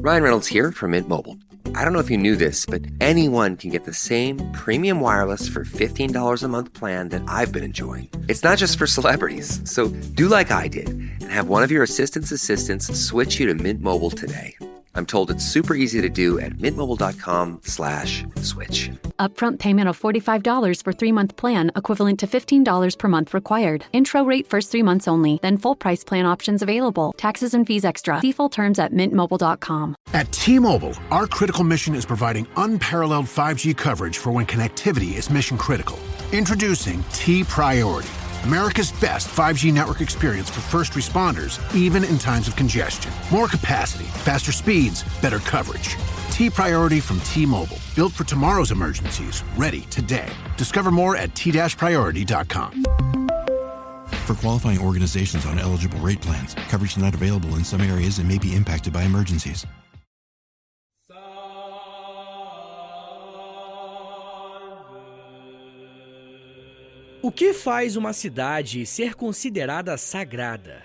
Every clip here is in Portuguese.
Ryan Reynolds here from Mint Mobile. I don't know if you knew this, but anyone can get the same premium wireless for $15 a month plan that I've been enjoying. It's not just for celebrities. So do like I did and have one of your assistants switch you to Mint Mobile today. I'm told it's super easy to do at mintmobile.com/switch. Upfront payment of $45 for 3-month plan, equivalent to $15 per month required. Intro rate first 3 months only, then full price plan options available. Taxes and fees extra. See full terms at mintmobile.com. At T-Mobile, our critical mission is providing unparalleled 5G coverage for when connectivity is mission critical. Introducing T-Priority, America's best 5G network experience for first responders, even in times of congestion. More capacity, faster speeds, better coverage. T-Priority from T-Mobile. Built for tomorrow's emergencies. Ready today. Discover more at t-priority.com. For qualifying organizations on eligible rate plans, coverage not available in some areas and may be impacted by emergencies. O que faz uma cidade ser considerada sagrada?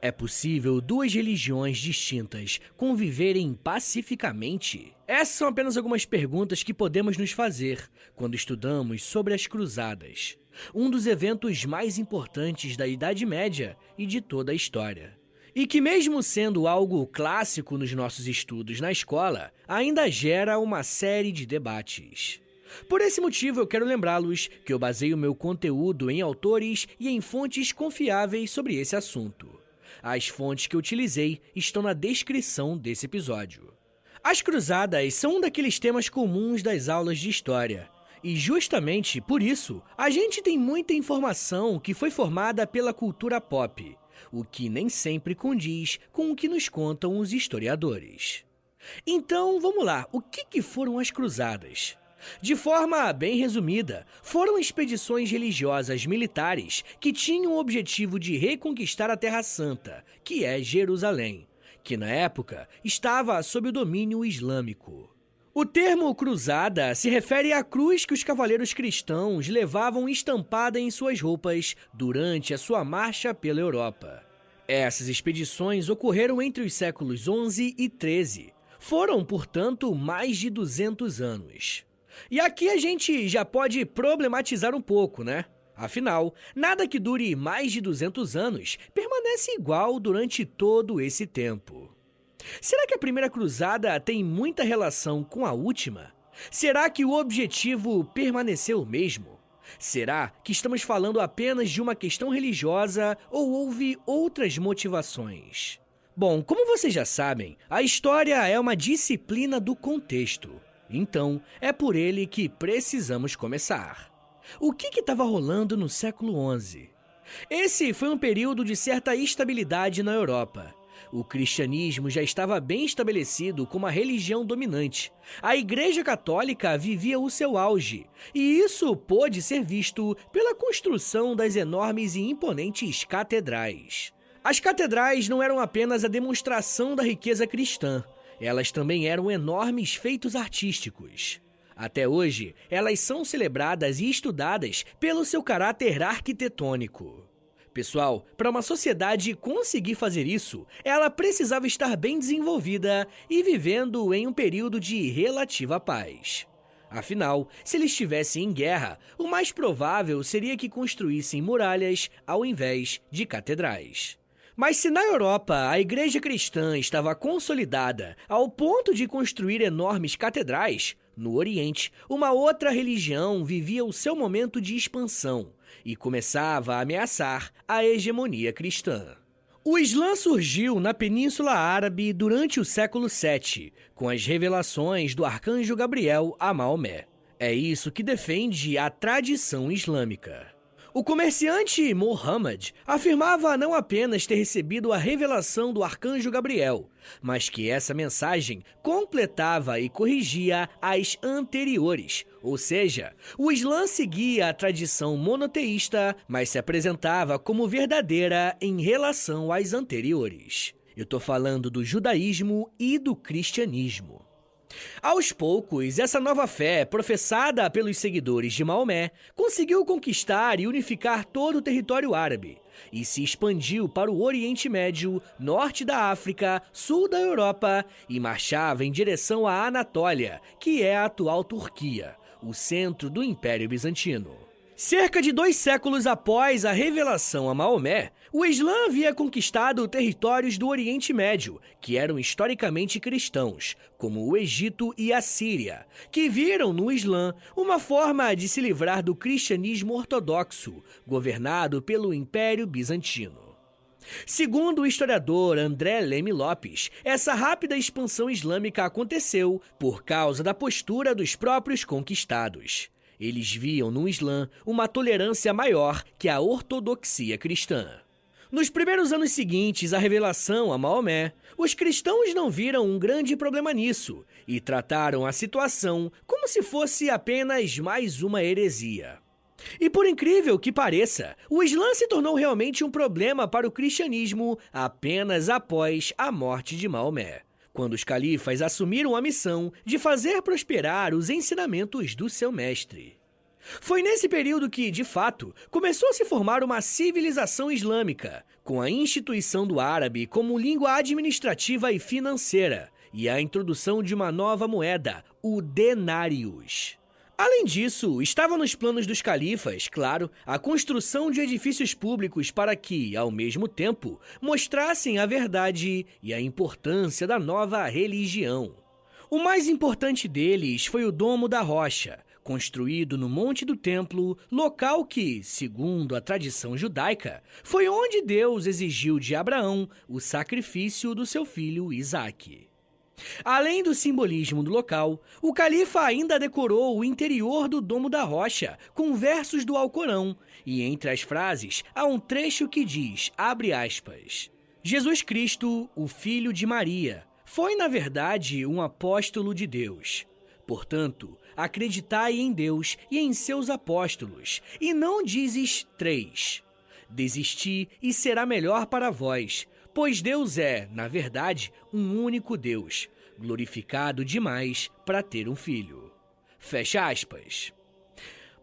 É possível duas religiões distintas conviverem pacificamente? Essas são apenas algumas perguntas que podemos nos fazer quando estudamos sobre as Cruzadas, um dos eventos mais importantes da Idade Média e de toda a história. E que, mesmo sendo algo clássico nos nossos estudos na escola, ainda gera uma série de debates. Por esse motivo, eu quero lembrá-los que eu baseio meu conteúdo em autores e em fontes confiáveis sobre esse assunto. As fontes que eu utilizei estão na descrição desse episódio. As Cruzadas são um daqueles temas comuns das aulas de história. E justamente por isso, a gente tem muita informação que foi formada pela cultura pop, o que nem sempre condiz com o que nos contam os historiadores. Então, vamos lá, o que foram as Cruzadas? De forma bem resumida, foram expedições religiosas militares que tinham o objetivo de reconquistar a Terra Santa, que é Jerusalém, que na época estava sob o domínio islâmico. O termo cruzada se refere à cruz que os cavaleiros cristãos levavam estampada em suas roupas durante a sua marcha pela Europa. Essas expedições ocorreram entre os séculos XI e XIII. Foram, portanto, mais de 200 anos. E aqui a gente já pode problematizar um pouco, né? Afinal, nada que dure mais de 200 anos permanece igual durante todo esse tempo. Será que a primeira cruzada tem muita relação com a última? Será que o objetivo permaneceu o mesmo? Será que estamos falando apenas de uma questão religiosa ou houve outras motivações? Bom, como vocês já sabem, a história é uma disciplina do contexto. Então, é por ele que precisamos começar. O que estava rolando no século XI? Esse foi um período de certa estabilidade na Europa. O cristianismo já estava bem estabelecido como a religião dominante. A Igreja Católica vivia o seu auge, e isso pôde ser visto pela construção das enormes e imponentes catedrais. As catedrais não eram apenas a demonstração da riqueza cristã. Elas também eram enormes feitos artísticos. Até hoje, elas são celebradas e estudadas pelo seu caráter arquitetônico. Pessoal, para uma sociedade conseguir fazer isso, ela precisava estar bem desenvolvida e vivendo em um período de relativa paz. Afinal, se eles estivessem em guerra, o mais provável seria que construíssem muralhas ao invés de catedrais. Mas se na Europa a igreja cristã estava consolidada ao ponto de construir enormes catedrais, no Oriente, uma outra religião vivia o seu momento de expansão e começava a ameaçar a hegemonia cristã. O Islã surgiu na Península Árabe durante o século VII, com as revelações do arcanjo Gabriel a Maomé. É isso que defende a tradição islâmica. O comerciante Muhammad afirmava não apenas ter recebido a revelação do arcanjo Gabriel, mas que essa mensagem completava e corrigia as anteriores, ou seja, o Islã seguia a tradição monoteísta, mas se apresentava como verdadeira em relação às anteriores. Eu tô falando do judaísmo e do cristianismo. Aos poucos, essa nova fé, professada pelos seguidores de Maomé, conseguiu conquistar e unificar todo o território árabe, e se expandiu para o Oriente Médio, norte da África, sul da Europa e marchava em direção à Anatólia, que é a atual Turquia, o centro do Império Bizantino. Cerca de 2 séculos após a revelação a Maomé, o Islã havia conquistado territórios do Oriente Médio, que eram historicamente cristãos, como o Egito e a Síria, que viram no Islã uma forma de se livrar do cristianismo ortodoxo, governado pelo Império Bizantino. Segundo o historiador André Leme Lopes, essa rápida expansão islâmica aconteceu por causa da postura dos próprios conquistados. Eles viam no Islã uma tolerância maior que a ortodoxia cristã. Nos primeiros anos seguintes à revelação a Maomé, os cristãos não viram um grande problema nisso e trataram a situação como se fosse apenas mais uma heresia. E por incrível que pareça, o Islã se tornou realmente um problema para o cristianismo apenas após a morte de Maomé, quando os califas assumiram a missão de fazer prosperar os ensinamentos do seu mestre. Foi nesse período que, de fato, começou a se formar uma civilização islâmica, com a instituição do árabe como língua administrativa e financeira, e a introdução de uma nova moeda, o denários. Além disso, estava nos planos dos califas, claro, a construção de edifícios públicos para que, ao mesmo tempo, mostrassem a verdade e a importância da nova religião. O mais importante deles foi o Domo da Rocha, construído no Monte do Templo, local que, segundo a tradição judaica, foi onde Deus exigiu de Abraão o sacrifício do seu filho Isaque. Além do simbolismo do local, o califa ainda decorou o interior do Domo da Rocha com versos do Alcorão, e entre as frases há um trecho que diz, abre aspas, Jesus Cristo, o Filho de Maria, foi na verdade um apóstolo de Deus. Portanto, acreditai em Deus e em seus apóstolos, e não dizes 3. Desisti e será melhor para vós, pois Deus é, na verdade, um único Deus, glorificado demais para ter um filho. Fecha aspas.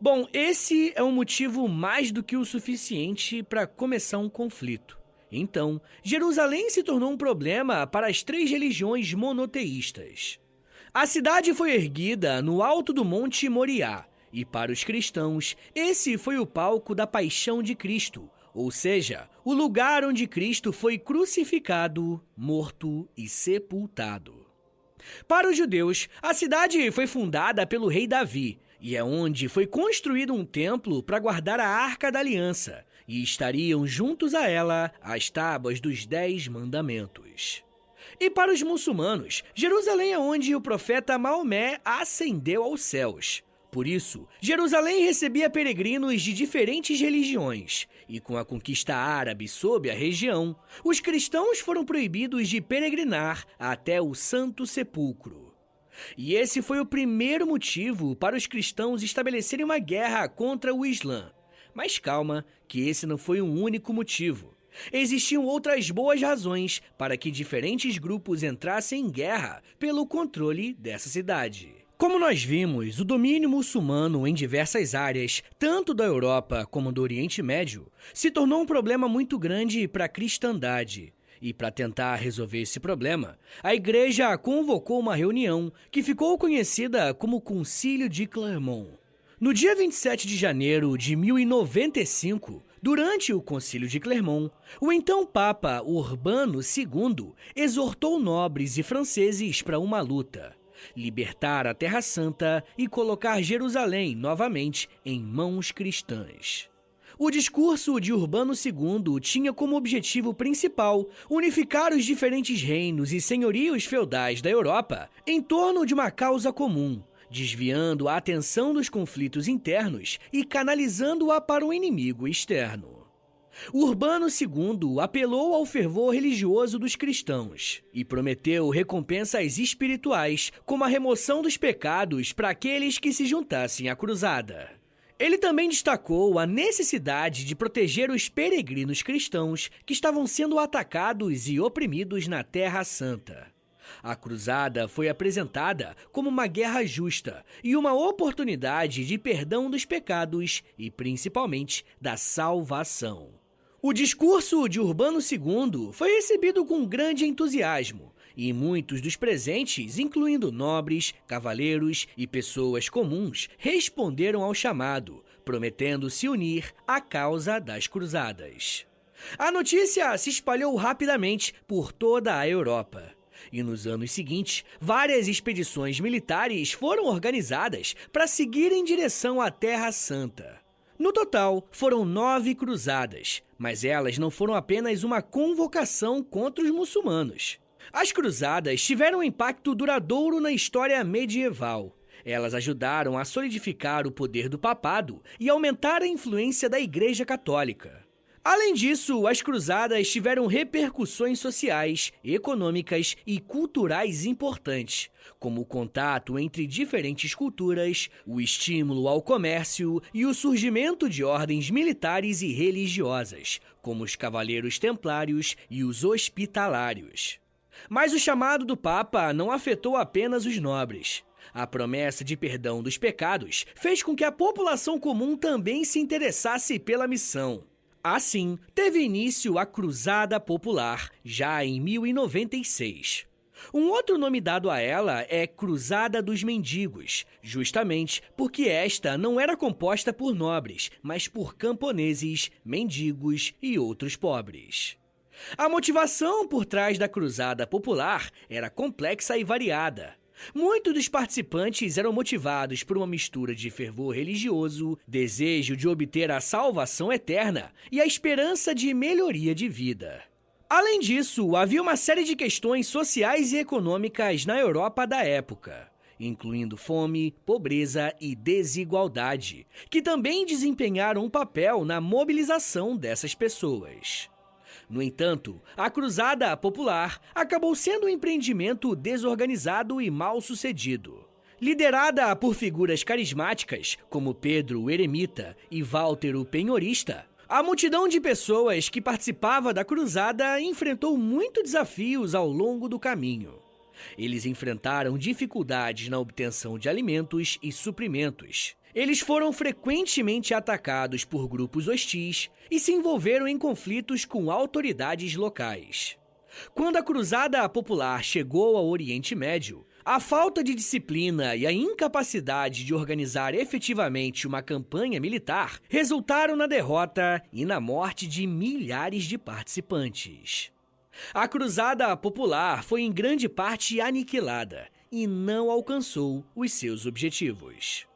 Bom, esse é um motivo mais do que o suficiente para começar um conflito. Então, Jerusalém se tornou um problema para as 3 religiões monoteístas. A cidade foi erguida no alto do Monte Moriá, e para os cristãos, esse foi o palco da paixão de Cristo, ou seja, o lugar onde Cristo foi crucificado, morto e sepultado. Para os judeus, a cidade foi fundada pelo rei Davi, e é onde foi construído um templo para guardar a Arca da Aliança, e estariam juntos a ela as tábuas dos 10 mandamentos. E para os muçulmanos, Jerusalém é onde o profeta Maomé ascendeu aos céus. Por isso, Jerusalém recebia peregrinos de diferentes religiões, e com a conquista árabe sobre a região, os cristãos foram proibidos de peregrinar até o Santo Sepulcro. E esse foi o primeiro motivo para os cristãos estabelecerem uma guerra contra o Islã. Mas calma, que esse não foi um único motivo. Existiam outras boas razões para que diferentes grupos entrassem em guerra pelo controle dessa cidade. Como nós vimos, o domínio muçulmano em diversas áreas, tanto da Europa como do Oriente Médio, se tornou um problema muito grande para a cristandade. E para tentar resolver esse problema, a igreja convocou uma reunião que ficou conhecida como Concílio de Clermont. No dia 27 de janeiro de 1095, durante o Concílio de Clermont, o então Papa Urbano II exortou nobres e franceses para uma luta: libertar a Terra Santa e colocar Jerusalém novamente em mãos cristãs. O discurso de Urbano II tinha como objetivo principal unificar os diferentes reinos e senhorios feudais da Europa em torno de uma causa comum, desviando a atenção dos conflitos internos e canalizando-a para o inimigo externo. Urbano II apelou ao fervor religioso dos cristãos e prometeu recompensas espirituais, como a remoção dos pecados para aqueles que se juntassem à cruzada. Ele também destacou a necessidade de proteger os peregrinos cristãos que estavam sendo atacados e oprimidos na Terra Santa. A cruzada foi apresentada como uma guerra justa e uma oportunidade de perdão dos pecados e, principalmente, da salvação. O discurso de Urbano II foi recebido com grande entusiasmo, e muitos dos presentes, incluindo nobres, cavaleiros e pessoas comuns, responderam ao chamado, prometendo se unir à causa das cruzadas. A notícia se espalhou rapidamente por toda a Europa. E nos anos seguintes, várias expedições militares foram organizadas para seguir em direção à Terra Santa. No total, foram 9 cruzadas, mas elas não foram apenas uma convocação contra os muçulmanos. As cruzadas tiveram um impacto duradouro na história medieval. Elas ajudaram a solidificar o poder do papado e aumentar a influência da Igreja Católica. Além disso, as cruzadas tiveram repercussões sociais, econômicas e culturais importantes, como o contato entre diferentes culturas, o estímulo ao comércio e o surgimento de ordens militares e religiosas, como os Cavaleiros Templários e os Hospitalários. Mas o chamado do Papa não afetou apenas os nobres. A promessa de perdão dos pecados fez com que a população comum também se interessasse pela missão. Assim, teve início a Cruzada Popular, já em 1096. Um outro nome dado a ela é Cruzada dos Mendigos, justamente porque esta não era composta por nobres, mas por camponeses, mendigos e outros pobres. A motivação por trás da Cruzada Popular era complexa e variada. Muitos dos participantes eram motivados por uma mistura de fervor religioso, desejo de obter a salvação eterna e a esperança de melhoria de vida. Além disso, havia uma série de questões sociais e econômicas na Europa da época, incluindo fome, pobreza e desigualdade, que também desempenharam um papel na mobilização dessas pessoas. No entanto, a Cruzada Popular acabou sendo um empreendimento desorganizado e mal sucedido. Liderada por figuras carismáticas como Pedro o Eremita e Walter o Penhorista, a multidão de pessoas que participava da cruzada enfrentou muitos desafios ao longo do caminho. Eles enfrentaram dificuldades na obtenção de alimentos e suprimentos. Eles foram frequentemente atacados por grupos hostis e se envolveram em conflitos com autoridades locais. Quando a Cruzada Popular chegou ao Oriente Médio, a falta de disciplina e a incapacidade de organizar efetivamente uma campanha militar resultaram na derrota e na morte de milhares de participantes. A Cruzada Popular foi em grande parte aniquilada e não alcançou os seus objetivos.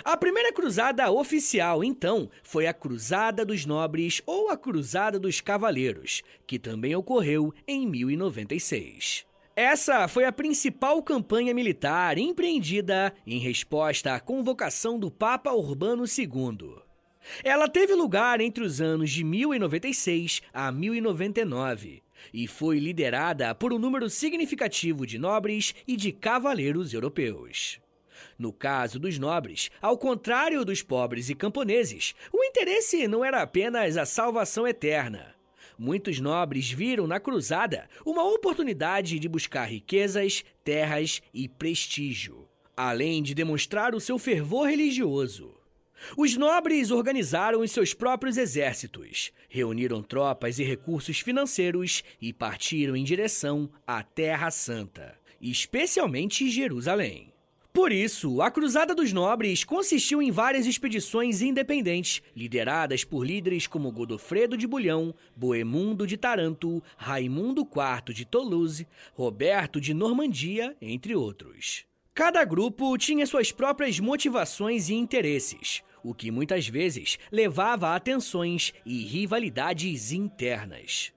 A primeira cruzada oficial, então, foi a Cruzada dos Nobres ou a Cruzada dos Cavaleiros, que também ocorreu em 1096. Essa foi a principal campanha militar empreendida em resposta à convocação do Papa Urbano II. Ela teve lugar entre os anos de 1096 a 1099 e foi liderada por um número significativo de nobres e de cavaleiros europeus. No caso dos nobres, ao contrário dos pobres e camponeses, o interesse não era apenas a salvação eterna. Muitos nobres viram na cruzada uma oportunidade de buscar riquezas, terras e prestígio, além de demonstrar o seu fervor religioso. Os nobres organizaram os seus próprios exércitos, reuniram tropas e recursos financeiros e partiram em direção à Terra Santa, especialmente Jerusalém. Por isso, a Cruzada dos Nobres consistiu em várias expedições independentes, lideradas por líderes como Godofredo de Bulhão, Bohemundo de Taranto, Raimundo IV de Toulouse, Roberto de Normandia, entre outros. Cada grupo tinha suas próprias motivações e interesses, o que muitas vezes levava a tensões e rivalidades internas.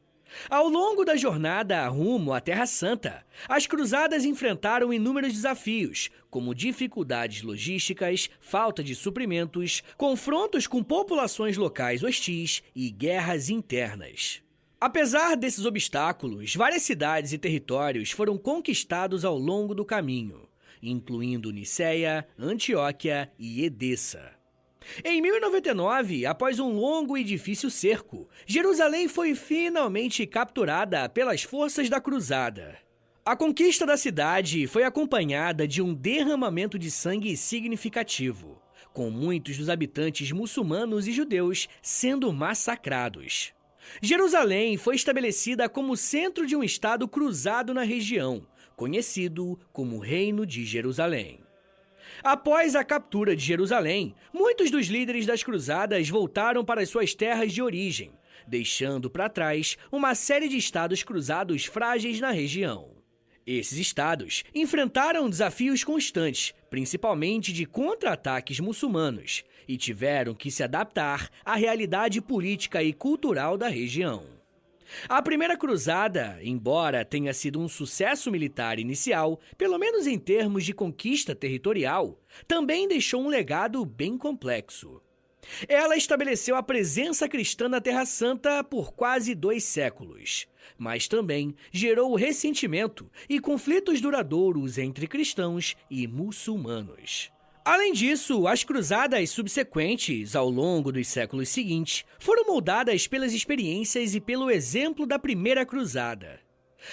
Ao longo da jornada rumo à Terra Santa, as cruzadas enfrentaram inúmeros desafios, como dificuldades logísticas, falta de suprimentos, confrontos com populações locais hostis e guerras internas. Apesar desses obstáculos, várias cidades e territórios foram conquistados ao longo do caminho, incluindo Niceia, Antioquia e Edessa. Em 1099, após um longo e difícil cerco, Jerusalém foi finalmente capturada pelas forças da cruzada. A conquista da cidade foi acompanhada de um derramamento de sangue significativo, com muitos dos habitantes muçulmanos e judeus sendo massacrados. Jerusalém foi estabelecida como centro de um estado cruzado na região, conhecido como Reino de Jerusalém. Após a captura de Jerusalém, muitos dos líderes das cruzadas voltaram para as suas terras de origem, deixando para trás uma série de estados cruzados frágeis na região. Esses estados enfrentaram desafios constantes, principalmente de contra-ataques muçulmanos, e tiveram que se adaptar à realidade política e cultural da região. A Primeira Cruzada, embora tenha sido um sucesso militar inicial, pelo menos em termos de conquista territorial, também deixou um legado bem complexo. Ela estabeleceu a presença cristã na Terra Santa por quase 2 séculos, mas também gerou ressentimento e conflitos duradouros entre cristãos e muçulmanos. Além disso, as cruzadas subsequentes, ao longo dos séculos seguintes, foram moldadas pelas experiências e pelo exemplo da Primeira Cruzada.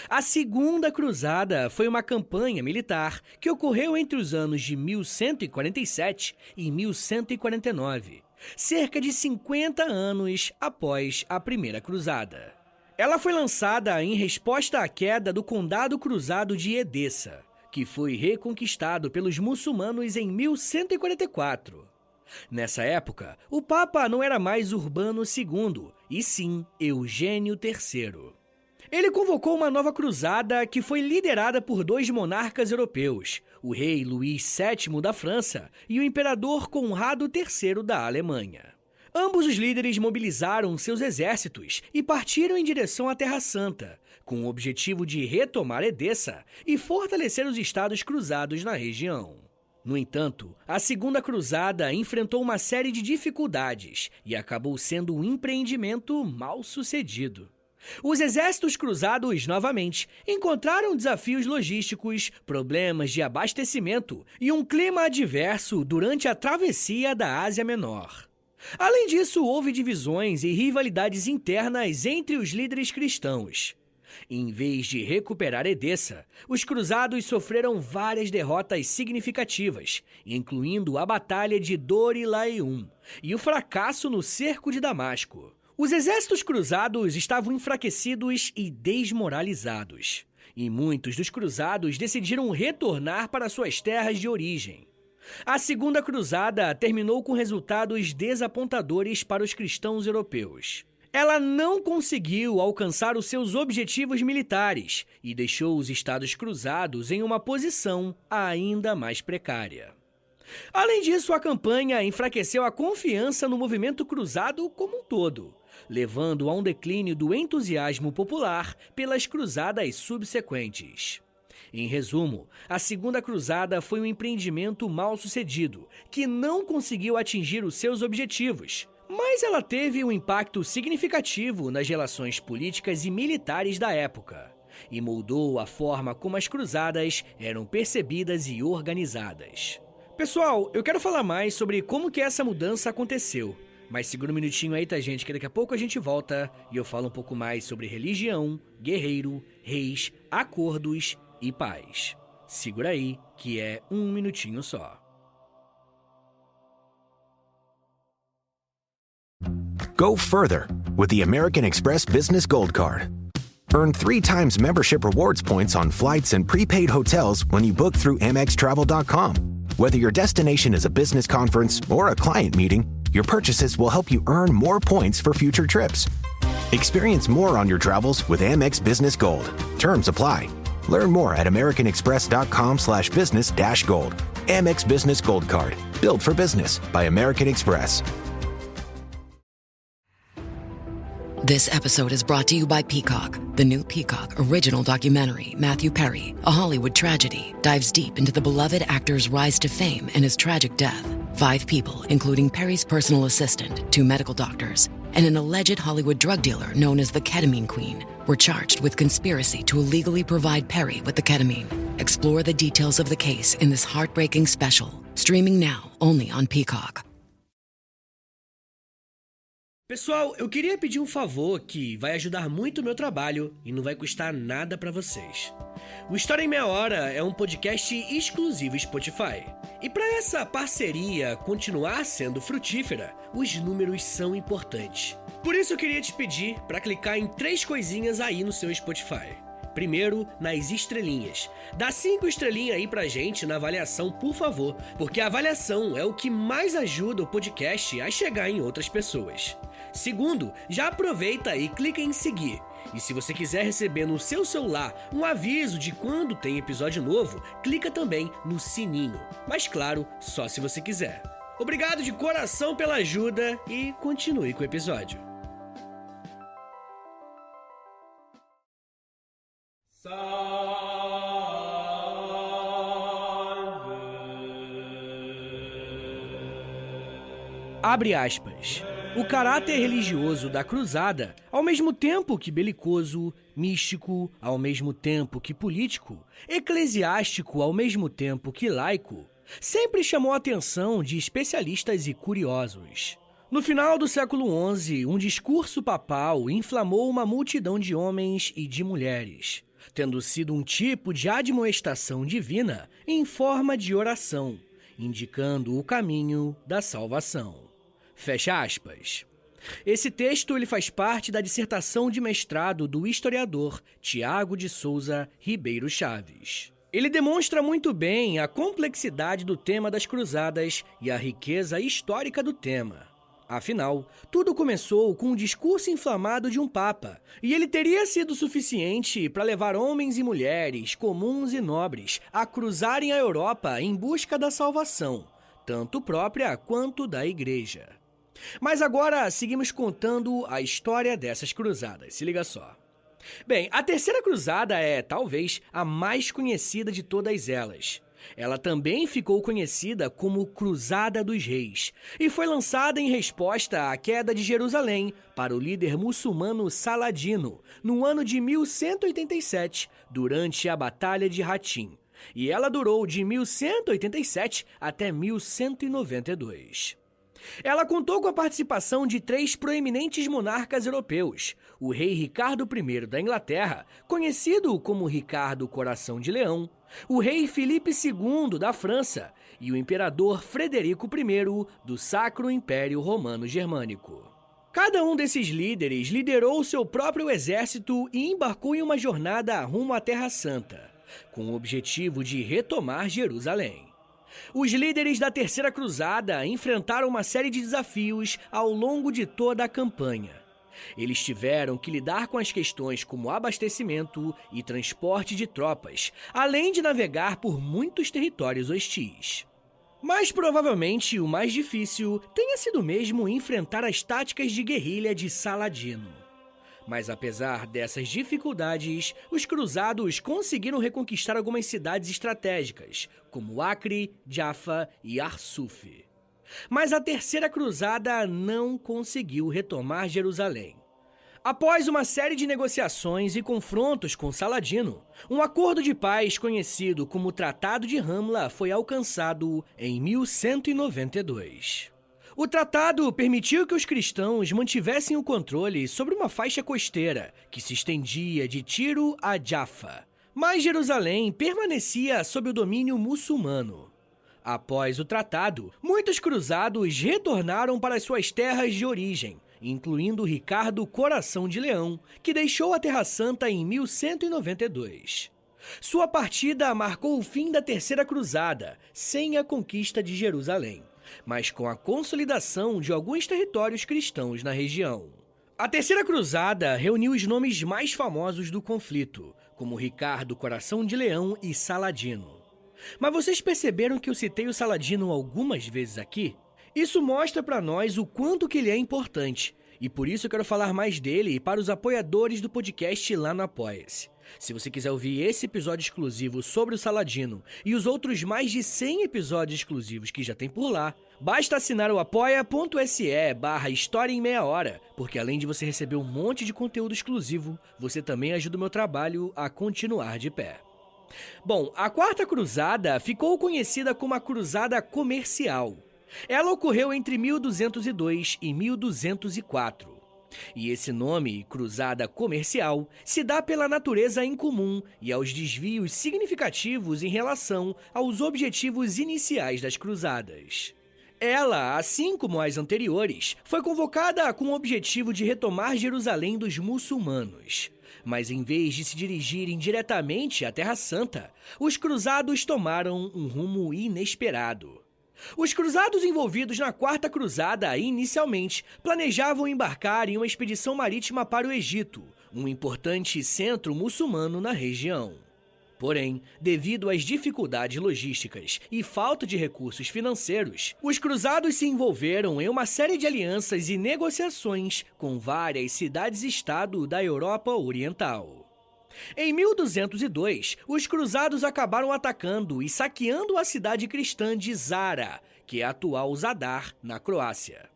A Segunda Cruzada foi uma campanha militar que ocorreu entre os anos de 1147 e 1149, cerca de 50 anos após a Primeira Cruzada. Ela foi lançada em resposta à queda do Condado Cruzado de Edessa, que foi reconquistado pelos muçulmanos em 1144. Nessa época, o Papa não era mais Urbano II, e sim Eugênio III. Ele convocou uma nova cruzada que foi liderada por 2 monarcas europeus, o rei Luís VII da França e o imperador Conrado III da Alemanha. Ambos os líderes mobilizaram seus exércitos e partiram em direção à Terra Santa, com o objetivo de retomar Edessa e fortalecer os estados cruzados na região. No entanto, a Segunda Cruzada enfrentou uma série de dificuldades e acabou sendo um empreendimento mal sucedido. Os exércitos cruzados, novamente, encontraram desafios logísticos, problemas de abastecimento e um clima adverso durante a travessia da Ásia Menor. Além disso, houve divisões e rivalidades internas entre os líderes cristãos. Em vez de recuperar Edessa, os cruzados sofreram várias derrotas significativas, incluindo a Batalha de Dor-e-Laium e o fracasso no Cerco de Damasco. Os exércitos cruzados estavam enfraquecidos e desmoralizados, e muitos dos cruzados decidiram retornar para suas terras de origem. A Segunda Cruzada terminou com resultados desapontadores para os cristãos europeus. Ela não conseguiu alcançar os seus objetivos militares e deixou os estados cruzados em uma posição ainda mais precária. Além disso, a campanha enfraqueceu a confiança no movimento cruzado como um todo, levando a um declínio do entusiasmo popular pelas cruzadas subsequentes. Em resumo, a Segunda Cruzada foi um empreendimento mal sucedido, que não conseguiu atingir os seus objetivos, mas ela teve um impacto significativo nas relações políticas e militares da época, e moldou a forma como as cruzadas eram percebidas e organizadas. Pessoal, eu quero falar mais sobre como que essa mudança aconteceu, mas segura um minutinho aí, tá, gente, que daqui a pouco a gente volta e eu falo um pouco mais sobre religião, guerreiro, reis, acordos e paz. Segura aí, que é um minutinho só. Go further with the American Express Business Gold Card. Earn 3 times membership rewards points on flights and prepaid hotels when you book through AmexTravel.com. Whether your destination is a business conference or a client meeting, your purchases will help you earn more points for future trips. Experience more on your travels with Amex Business Gold. Terms apply. Learn more at americanexpress.com/business-gold. Amex Business Gold Card. Built for business by American Express. This episode is brought to you by Peacock. The new Peacock original documentary, Matthew Perry, A Hollywood Tragedy, dives deep into the beloved actor's rise to fame and his tragic death. 5 people, including Perry's personal assistant, 2 medical doctors, and an alleged Hollywood drug dealer known as the Ketamine Queen, were charged with conspiracy to illegally provide Perry with the ketamine. Explore the details of the case in this heartbreaking special, streaming now only on Peacock. Pessoal, eu queria pedir um favor que vai ajudar muito o meu trabalho e não vai custar nada pra vocês. O História em Meia Hora é um podcast exclusivo Spotify. E para essa parceria continuar sendo frutífera, os números são importantes. Por isso eu queria te pedir para clicar em 3 coisinhas aí no seu Spotify. Primeiro, nas estrelinhas. Dá 5 estrelinhas aí pra gente na avaliação, por favor, porque a avaliação é o que mais ajuda o podcast a chegar em outras pessoas. Segundo, já aproveita e clica em seguir. E se você quiser receber no seu celular um aviso de quando tem episódio novo, clica também no sininho. Mas claro, só se você quiser. Obrigado de coração pela ajuda e continue com o episódio. Abre aspas. O caráter religioso da cruzada, ao mesmo tempo que belicoso, místico, ao mesmo tempo que político, eclesiástico, ao mesmo tempo que laico, sempre chamou a atenção de especialistas e curiosos. No final do século XI, um discurso papal inflamou uma multidão de homens e de mulheres, tendo sido um tipo de admoestação divina em forma de oração, indicando o caminho da salvação. Fecha aspas. Esse texto ele faz parte da dissertação de mestrado do historiador Tiago de Souza Ribeiro Chaves. Ele demonstra muito bem a complexidade do tema das cruzadas e a riqueza histórica do tema. Afinal, tudo começou com um discurso inflamado de um papa, e ele teria sido suficiente para levar homens e mulheres, comuns e nobres, a cruzarem a Europa em busca da salvação, tanto própria quanto da igreja. Mas agora seguimos contando a história dessas cruzadas, se liga só. Bem, a Terceira Cruzada é, talvez, a mais conhecida de todas elas. Ela também ficou conhecida como Cruzada dos Reis e foi lançada em resposta à queda de Jerusalém para o líder muçulmano Saladino no ano de 1187, durante a Batalha de Hattin. E ela durou de 1187 até 1192. Ela contou com a participação de 3 proeminentes monarcas europeus, o rei Ricardo I da Inglaterra, conhecido como Ricardo Coração de Leão, o rei Filipe II da França e o imperador Frederico I do Sacro Império Romano Germânico. Cada um desses líderes liderou seu próprio exército e embarcou em uma jornada rumo à Terra Santa, com o objetivo de retomar Jerusalém. Os líderes da Terceira Cruzada enfrentaram uma série de desafios ao longo de toda a campanha. Eles tiveram que lidar com as questões como abastecimento e transporte de tropas, além de navegar por muitos territórios hostis. Mas provavelmente o mais difícil tenha sido mesmo enfrentar as táticas de guerrilha de Saladino. Mas apesar dessas dificuldades, os cruzados conseguiram reconquistar algumas cidades estratégicas, como Acre, Jaffa e Arsuf. Mas a Terceira Cruzada não conseguiu retomar Jerusalém. Após uma série de negociações e confrontos com Saladino, um acordo de paz conhecido como Tratado de Ramla foi alcançado em 1192. O tratado permitiu que os cristãos mantivessem o controle sobre uma faixa costeira que se estendia de Tiro a Jaffa, mas Jerusalém permanecia sob o domínio muçulmano. Após o tratado, muitos cruzados retornaram para suas terras de origem, incluindo Ricardo Coração de Leão, que deixou a Terra Santa em 1192. Sua partida marcou o fim da Terceira Cruzada, sem a conquista de Jerusalém, mas com a consolidação de alguns territórios cristãos na região. A Terceira Cruzada reuniu os nomes mais famosos do conflito, como Ricardo Coração de Leão e Saladino. Mas vocês perceberam que eu citei o Saladino algumas vezes aqui? Isso mostra para nós o quanto que ele é importante, e por isso eu quero falar mais dele para os apoiadores do podcast lá no Apoia-se. Se você quiser ouvir esse episódio exclusivo sobre o Saladino e os outros mais de 100 episódios exclusivos que já tem por lá, basta assinar o apoia.se/História em Meia Hora, porque além de você receber um monte de conteúdo exclusivo, você também ajuda o meu trabalho a continuar de pé. Bom, a Quarta Cruzada ficou conhecida como a Cruzada Comercial. Ela ocorreu entre 1202 e 1204. E esse nome, cruzada comercial, se dá pela natureza incomum e aos desvios significativos em relação aos objetivos iniciais das cruzadas. Ela, assim como as anteriores, foi convocada com o objetivo de retomar Jerusalém dos muçulmanos. Mas em vez de se dirigirem diretamente à Terra Santa, os cruzados tomaram um rumo inesperado. Os cruzados envolvidos na Quarta Cruzada, inicialmente, planejavam embarcar em uma expedição marítima para o Egito, um importante centro muçulmano na região. Porém, devido às dificuldades logísticas e falta de recursos financeiros, os cruzados se envolveram em uma série de alianças e negociações com várias cidades-estado da Europa Oriental. Em 1202, os cruzados acabaram atacando e saqueando a cidade cristã de Zara, que é a atual Zadar, na Croácia.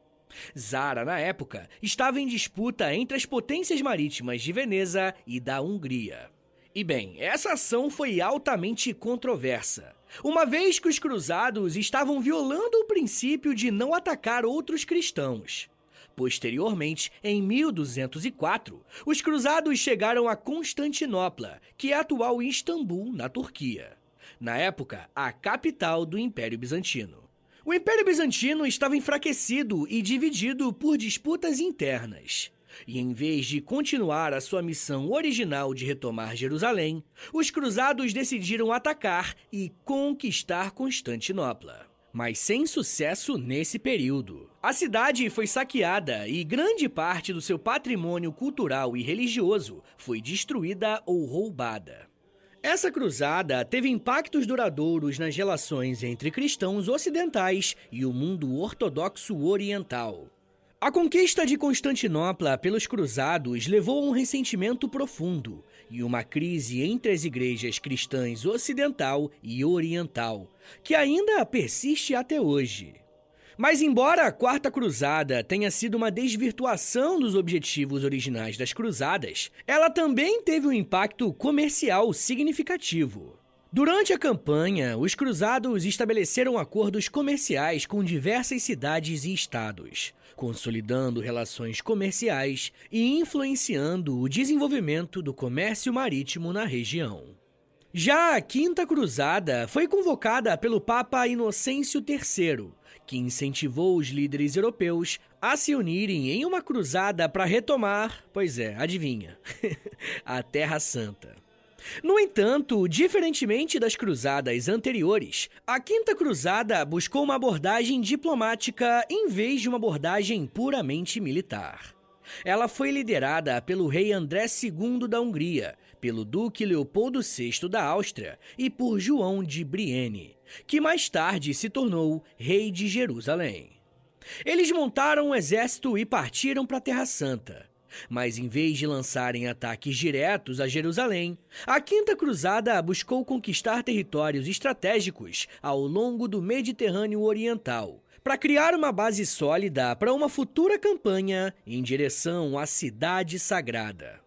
Zara, na época, estava em disputa entre as potências marítimas de Veneza e da Hungria. E bem, essa ação foi altamente controversa, uma vez que os cruzados estavam violando o princípio de não atacar outros cristãos. Posteriormente, em 1204, os cruzados chegaram a Constantinopla, que é a atual Istambul, na Turquia. Na época, a capital do Império Bizantino. O Império Bizantino estava enfraquecido e dividido por disputas internas. E em vez de continuar a sua missão original de retomar Jerusalém, os cruzados decidiram atacar e conquistar Constantinopla. Mas sem sucesso nesse período. A cidade foi saqueada e grande parte do seu patrimônio cultural e religioso foi destruída ou roubada. Essa cruzada teve impactos duradouros nas relações entre cristãos ocidentais e o mundo ortodoxo oriental. A conquista de Constantinopla pelos cruzados levou a um ressentimento profundo e uma crise entre as igrejas cristãs ocidental e oriental, que ainda persiste até hoje. Mas embora a Quarta Cruzada tenha sido uma desvirtuação dos objetivos originais das cruzadas, ela também teve um impacto comercial significativo. Durante a campanha, os cruzados estabeleceram acordos comerciais com diversas cidades e estados, consolidando relações comerciais e influenciando o desenvolvimento do comércio marítimo na região. Já a Quinta Cruzada foi convocada pelo Papa Inocêncio III, que incentivou os líderes europeus a se unirem em uma cruzada para retomar, adivinha, a Terra Santa. No entanto, diferentemente das cruzadas anteriores, a Quinta Cruzada buscou uma abordagem diplomática em vez de uma abordagem puramente militar. Ela foi liderada pelo rei André II da Hungria, pelo duque Leopoldo VI da Áustria e por João de Brienne, que mais tarde se tornou rei de Jerusalém. Eles montaram um exército e partiram para a Terra Santa. Mas em vez de lançarem ataques diretos a Jerusalém, a Quinta Cruzada buscou conquistar territórios estratégicos ao longo do Mediterrâneo Oriental, para criar uma base sólida para uma futura campanha em direção à Cidade Sagrada.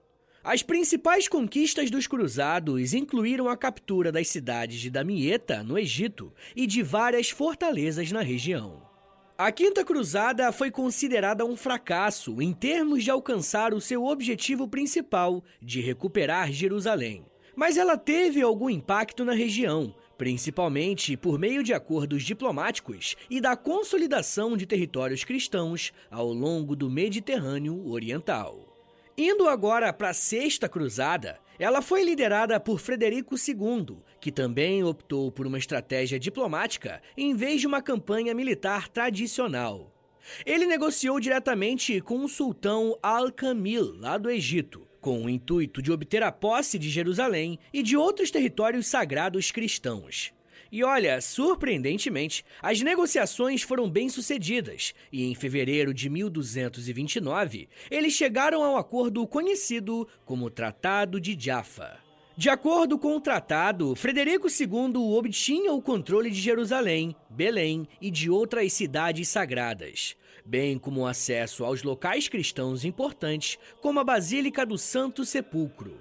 As principais conquistas dos cruzados incluíram a captura das cidades de Damieta, no Egito, e de várias fortalezas na região. A Quinta Cruzada foi considerada um fracasso em termos de alcançar o seu objetivo principal de recuperar Jerusalém, mas ela teve algum impacto na região, principalmente por meio de acordos diplomáticos e da consolidação de territórios cristãos ao longo do Mediterrâneo Oriental. Indo agora para a Sexta Cruzada, ela foi liderada por Frederico II, que também optou por uma estratégia diplomática em vez de uma campanha militar tradicional. Ele negociou diretamente com o sultão Al-Kamil, lá do Egito, com o intuito de obter a posse de Jerusalém e de outros territórios sagrados cristãos. E olha, surpreendentemente, as negociações foram bem-sucedidas e em fevereiro de 1229, eles chegaram a um acordo conhecido como Tratado de Jaffa. De acordo com o tratado, Frederico II obtinha o controle de Jerusalém, Belém e de outras cidades sagradas, bem como acesso aos locais cristãos importantes, como a Basílica do Santo Sepulcro.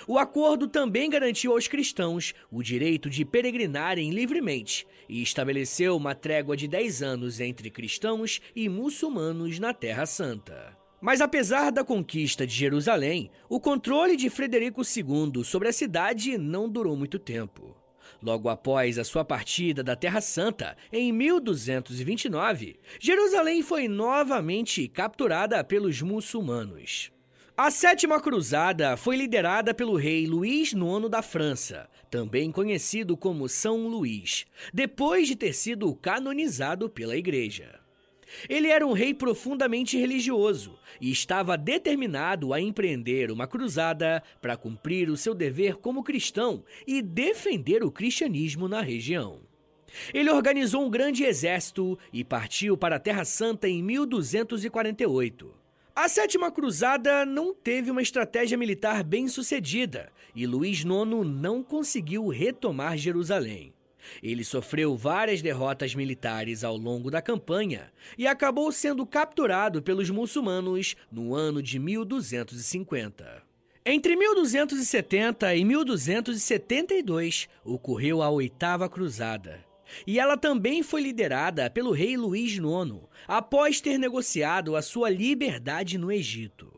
O acordo também garantiu aos cristãos o direito de peregrinarem livremente e estabeleceu uma trégua de 10 anos entre cristãos e muçulmanos na Terra Santa. Mas apesar da conquista de Jerusalém, o controle de Frederico II sobre a cidade não durou muito tempo. Logo após a sua partida da Terra Santa, em 1229, Jerusalém foi novamente capturada pelos muçulmanos. A Sétima Cruzada foi liderada pelo rei Luís IX da França, também conhecido como São Luís, depois de ter sido canonizado pela Igreja. Ele era um rei profundamente religioso e estava determinado a empreender uma cruzada para cumprir o seu dever como cristão e defender o cristianismo na região. Ele organizou um grande exército e partiu para a Terra Santa em 1248. A Sétima Cruzada não teve uma estratégia militar bem-sucedida e Luís IX não conseguiu retomar Jerusalém. Ele sofreu várias derrotas militares ao longo da campanha e acabou sendo capturado pelos muçulmanos no ano de 1250. Entre 1270 e 1272 ocorreu a Oitava Cruzada. E ela também foi liderada pelo rei Luís IX, após ter negociado a sua liberdade no Egito.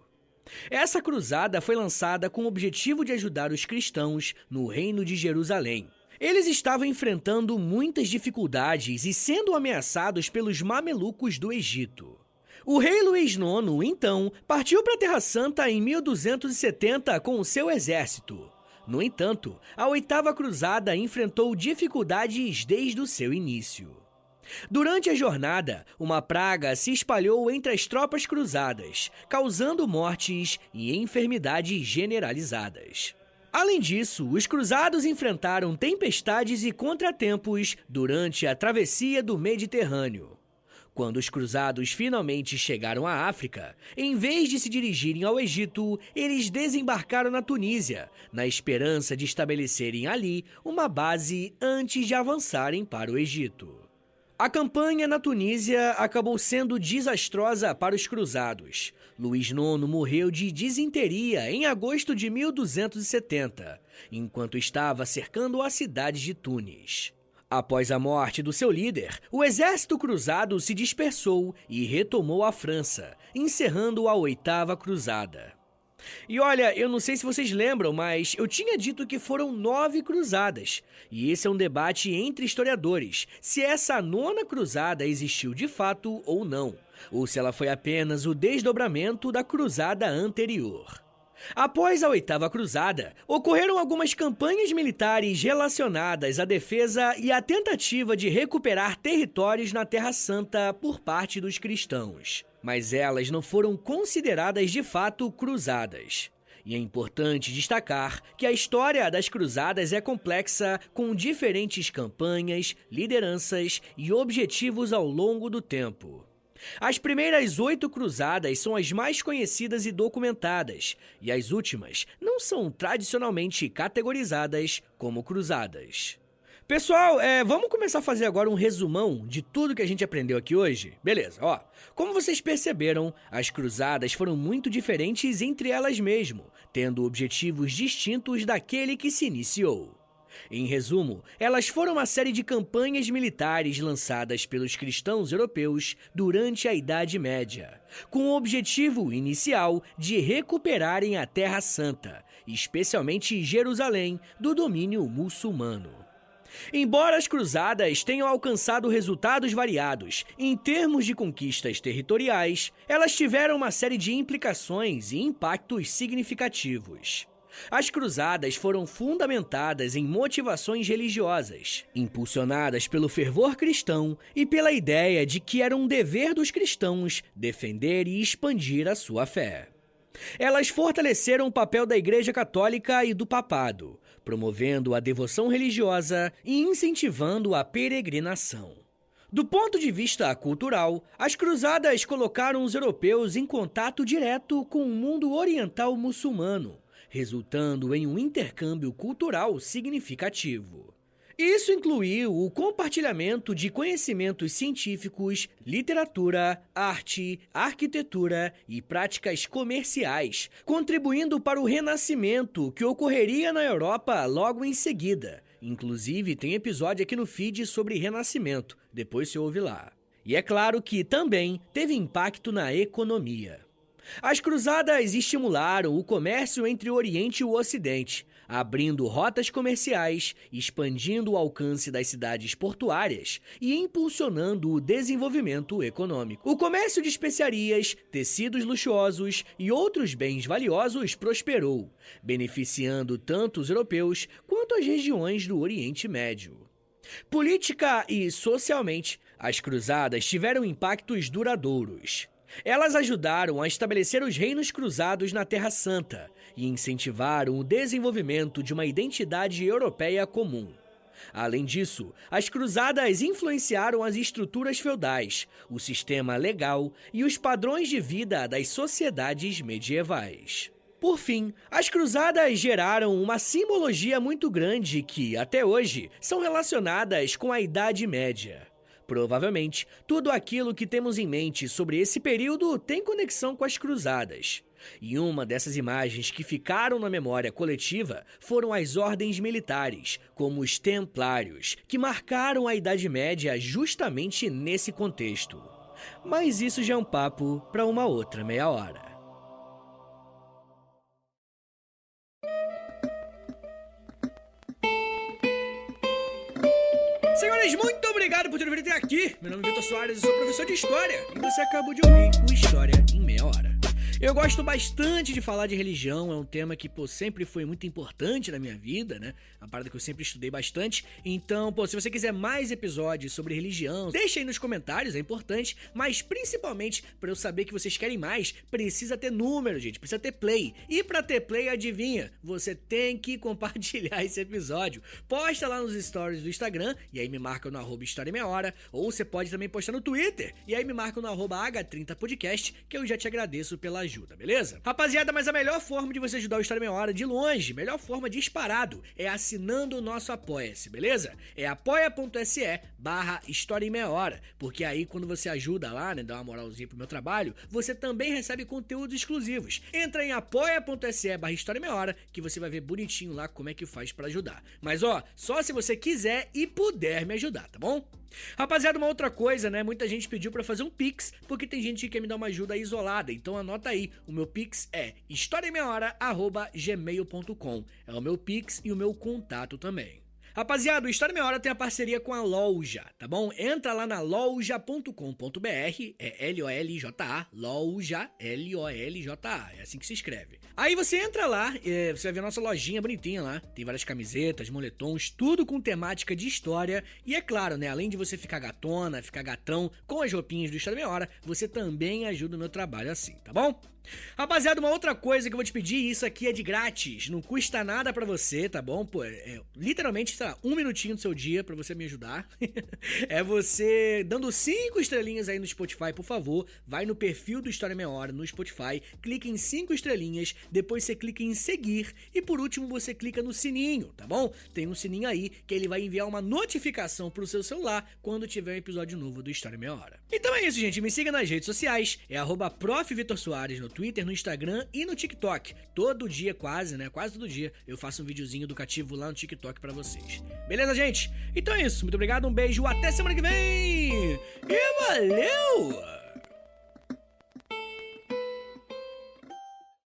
Essa cruzada foi lançada com o objetivo de ajudar os cristãos no Reino de Jerusalém. Eles estavam enfrentando muitas dificuldades e sendo ameaçados pelos mamelucos do Egito. O rei Luís IX, então, partiu para a Terra Santa em 1270 com o seu exército. No entanto, a Oitava Cruzada enfrentou dificuldades desde o seu início. Durante a jornada, uma praga se espalhou entre as tropas cruzadas, causando mortes e enfermidades generalizadas. Além disso, os cruzados enfrentaram tempestades e contratempos durante a travessia do Mediterrâneo. Quando os cruzados finalmente chegaram à África, em vez de se dirigirem ao Egito, eles desembarcaram na Tunísia, na esperança de estabelecerem ali uma base antes de avançarem para o Egito. A campanha na Tunísia acabou sendo desastrosa para os cruzados. Luís IX morreu de disenteria em agosto de 1270, enquanto estava cercando a cidade de Tunis. Após a morte do seu líder, o exército cruzado se dispersou e retomou a França, encerrando a Oitava Cruzada. E olha, eu não sei se vocês lembram, mas eu tinha dito que foram 9 cruzadas. E esse é um debate entre historiadores, se essa 9ª cruzada existiu de fato ou não, ou se ela foi apenas o desdobramento da cruzada anterior. Após a Oitava Cruzada, ocorreram algumas campanhas militares relacionadas à defesa e à tentativa de recuperar territórios na Terra Santa por parte dos cristãos. Mas elas não foram consideradas de fato cruzadas. E é importante destacar que a história das cruzadas é complexa, com diferentes campanhas, lideranças e objetivos ao longo do tempo. As primeiras 8 cruzadas são as mais conhecidas e documentadas, e as últimas não são tradicionalmente categorizadas como cruzadas. Pessoal, vamos começar a fazer agora um resumão de tudo que a gente aprendeu aqui hoje? Beleza, ó. Como vocês perceberam, as cruzadas foram muito diferentes entre elas mesmo, tendo objetivos distintos daquele que se iniciou. Em resumo, elas foram uma série de campanhas militares lançadas pelos cristãos europeus durante a Idade Média, com o objetivo inicial de recuperarem a Terra Santa, especialmente Jerusalém, do domínio muçulmano. Embora as cruzadas tenham alcançado resultados variados em termos de conquistas territoriais, elas tiveram uma série de implicações e impactos significativos. As cruzadas foram fundamentadas em motivações religiosas, impulsionadas pelo fervor cristão e pela ideia de que era um dever dos cristãos defender e expandir a sua fé. Elas fortaleceram o papel da Igreja Católica e do Papado, promovendo a devoção religiosa e incentivando a peregrinação. Do ponto de vista cultural, as cruzadas colocaram os europeus em contato direto com o mundo oriental muçulmano, resultando em um intercâmbio cultural significativo. Isso incluiu o compartilhamento de conhecimentos científicos, literatura, arte, arquitetura e práticas comerciais, contribuindo para o renascimento que ocorreria na Europa logo em seguida. Inclusive, tem episódio aqui no feed sobre renascimento, depois você ouve lá. E é claro que também teve impacto na economia. As cruzadas estimularam o comércio entre o Oriente e o Ocidente, abrindo rotas comerciais, expandindo o alcance das cidades portuárias e impulsionando o desenvolvimento econômico. O comércio de especiarias, tecidos luxuosos e outros bens valiosos prosperou, beneficiando tanto os europeus quanto as regiões do Oriente Médio. Política e socialmente, as cruzadas tiveram impactos duradouros. Elas ajudaram a estabelecer os reinos cruzados na Terra Santa e incentivaram o desenvolvimento de uma identidade europeia comum. Além disso, as cruzadas influenciaram as estruturas feudais, o sistema legal e os padrões de vida das sociedades medievais. Por fim, as cruzadas geraram uma simbologia muito grande que, até hoje, são relacionadas com a Idade Média. Provavelmente, tudo aquilo que temos em mente sobre esse período tem conexão com as cruzadas. E uma dessas imagens que ficaram na memória coletiva foram as ordens militares, como os Templários, que marcaram a Idade Média justamente nesse contexto. Mas isso já é um papo para uma outra meia hora. Senhores, muito obrigado por ter vindo até aqui. Meu nome é Vitor Soares, eu sou professor de História e você acabou de ouvir o História em Meia Hora. Eu gosto bastante de falar de religião, é um tema que, sempre foi muito importante na minha vida, né? Uma parada que eu sempre estudei bastante. Então, se você quiser mais episódios sobre religião, deixa aí nos comentários, é importante. Mas, principalmente, para eu saber que vocês querem mais, precisa ter número, gente, precisa ter play. E pra ter play, adivinha? Você tem que compartilhar esse episódio. Posta lá nos stories do Instagram, e aí me marca no @História em Meia Hora. Ou você pode também postar no Twitter, e aí me marca no @H30podcast, que eu já te agradeço pela ajuda, beleza? Rapaziada, mas a melhor forma de você ajudar o História em Meia Hora de longe, melhor forma disparado, é assinando o nosso Apoia-se, beleza? É apoia.se/História em Meia Hora, porque aí quando você ajuda lá, né, dá uma moralzinha pro meu trabalho, você também recebe conteúdos exclusivos. Entra em apoia.se/História em Meia Hora, que você vai ver bonitinho lá como é que faz pra ajudar. Mas só se você quiser e puder me ajudar, tá bom? Rapaziada, uma outra coisa, né? Muita gente pediu pra fazer um Pix, porque tem gente que quer me dar uma ajuda isolada. Então anota aí, o meu Pix é historiaemmeiahora@gmail.com. É o meu Pix e o meu contato também. Rapaziada, o História em Meia Hora tem a parceria com a Loja, tá bom? Entra lá na loja.com.br, é LOLJA, Loja, LOLJA, é assim que se escreve. Aí você entra lá, você vai ver a nossa lojinha bonitinha lá, tem várias camisetas, moletons, tudo com temática de história. E é claro, né, além de você ficar gatona, ficar gatão com as roupinhas do História em Meia Hora, você também ajuda o meu trabalho assim, tá bom? Rapaziada, uma outra coisa que eu vou te pedir, isso aqui é de grátis, não custa nada pra você, tá bom? Literalmente, sei lá, 1 minutinho do seu dia pra você me ajudar. É você dando 5 estrelinhas aí no Spotify, por favor. Vai no perfil do História em Meia Hora no Spotify, clica em 5 estrelinhas, depois você clica em seguir e por último você clica no sininho, tá bom? Tem um sininho aí que ele vai enviar uma notificação pro seu celular quando tiver um episódio novo do História em Meia Hora. Então é isso, gente, me siga nas redes sociais, é @Prof. Vitor Soares no Twitter, no Instagram e no TikTok. Todo dia, quase todo dia, eu faço um videozinho educativo lá no TikTok pra vocês. Beleza, gente? Então é isso. Muito obrigado, um beijo, até semana que vem! E valeu!